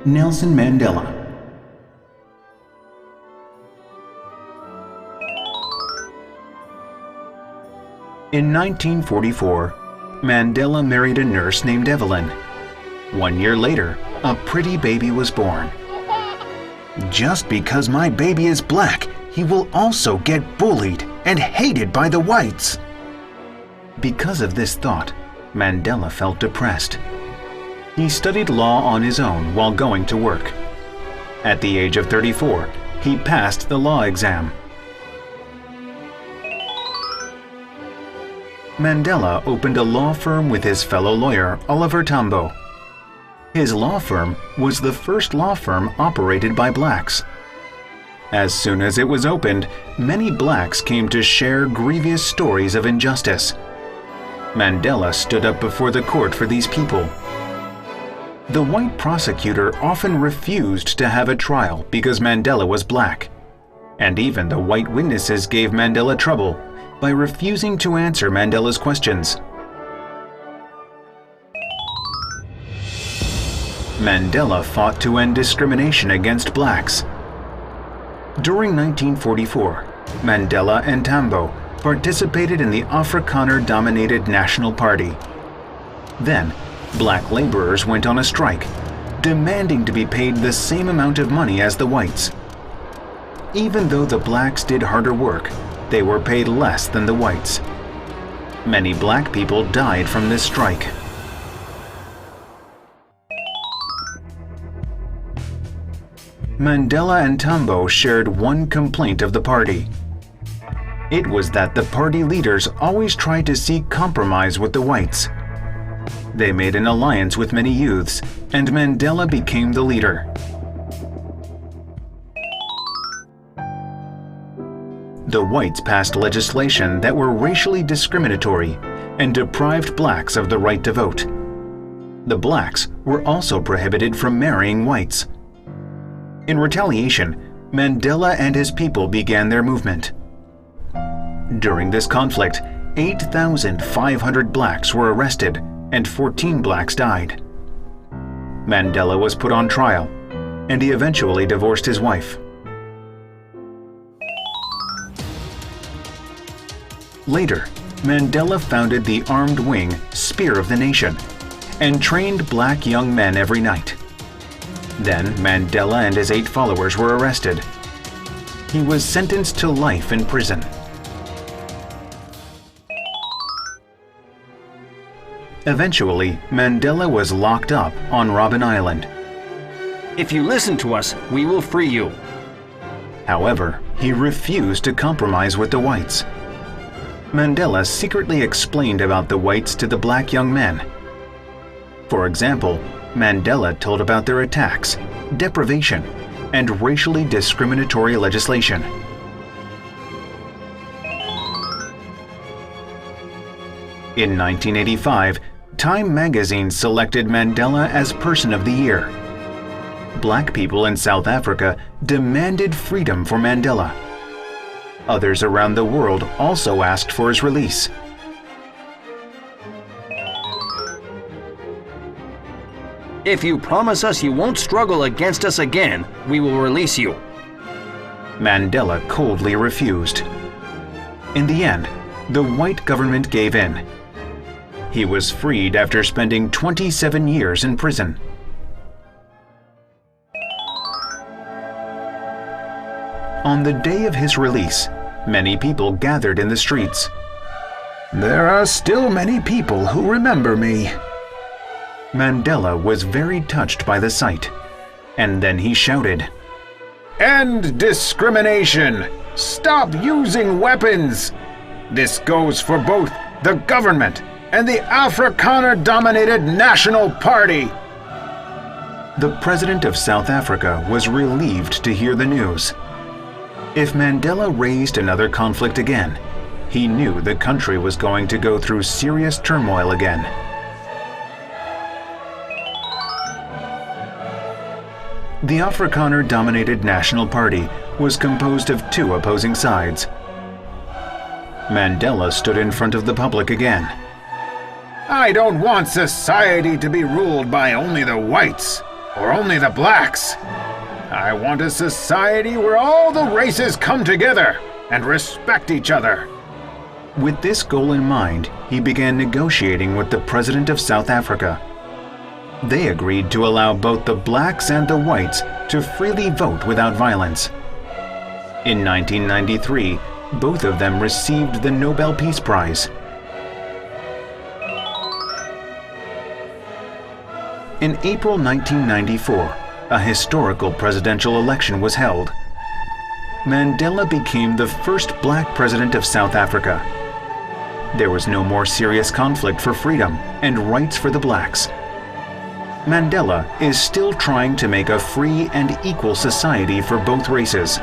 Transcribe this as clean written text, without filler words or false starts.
Nelson Mandela. In 1944, Mandela married a nurse named Evelyn. 1 year later, a pretty baby was born. Just because my baby is black, he will also get bullied and hated by the whites. Because of this thought, Mandela felt depressed. He studied law on his own while going to work. At the age of 34, he passed the law exam. Mandela opened a law firm with his fellow lawyer, Oliver Tambo. His law firm was the first law firm operated by blacks. As soon as it was opened, many blacks came to share grievous stories of injustice. Mandela stood up before the court for these people. The white prosecutor often refused to have a trial because Mandela was black. And even the white witnesses gave Mandela trouble by refusing to answer Mandela's questions. Mandela fought to end discrimination against blacks. During 1944, Mandela and Tambo participated in the Afrikaner-dominated National Party. Then, black laborers went on a strike, demanding to be paid the same amount of money as the whites. Even though the blacks did harder work, they were paid less than the whites. Many black people died from this strike. Mandela and Tambo shared one complaint of the party. It was that the party leaders always tried to seek compromise with the whites. They made an alliance with many youths, and Mandela became the leader. The whites passed legislation that were racially discriminatory and deprived blacks of the right to vote. The blacks were also prohibited from marrying whites. In retaliation, Mandela and his people began their movement. During this conflict, 8,500 blacks were arrested and 14 blacks died. Mandela was put on trial, and he eventually divorced his wife. Later, Mandela founded the armed wing Spear of the Nation and trained black young men every night. Then Mandela and his 8 followers were arrested. He was sentenced to life in prison. Eventually, Mandela was locked up on Robben Island. If you listen to us, we will free you. However, he refused to compromise with the whites. Mandela secretly explained about the whites to the black young men. For example, Mandela told about their attacks, deprivation, and racially discriminatory legislation. In 1985, Time magazine selected Mandela as Person of the Year. Black people in South Africa demanded freedom for Mandela. Others around the world also asked for his release. If you promise us you won't struggle against us again, we will release you. Mandela coldly refused. In the end, the white government gave in. He was freed after spending 27 years in prison. On the day of his release, many people gathered in the streets. "There are still many people who remember me." Mandela was very touched by the sight, and then he shouted, "End discrimination! Stop using weapons! This goes for both the government and the Afrikaner-dominated National Party." The president of South Africa was relieved to hear the news. If Mandela raised another conflict again, he knew the country was going to go through serious turmoil again. The Afrikaner-dominated National Party was composed of 2 opposing sides. Mandela stood in front of the public again. "I don't want society to be ruled by only the whites. or only the blacks. I want a society where all the races come together and respect each other. With this goal in mind, he began negotiating with the President of South Africa. They agreed to allow both the blacks and the whites to freely vote without violence. In 1993, both of them received the Nobel Peace Prize. In April 1994, a historical presidential election was held. Mandela became the first black president of South Africa. There was no more serious conflict for freedom and rights for the blacks. Mandela is still trying to make a free and equal society for both races.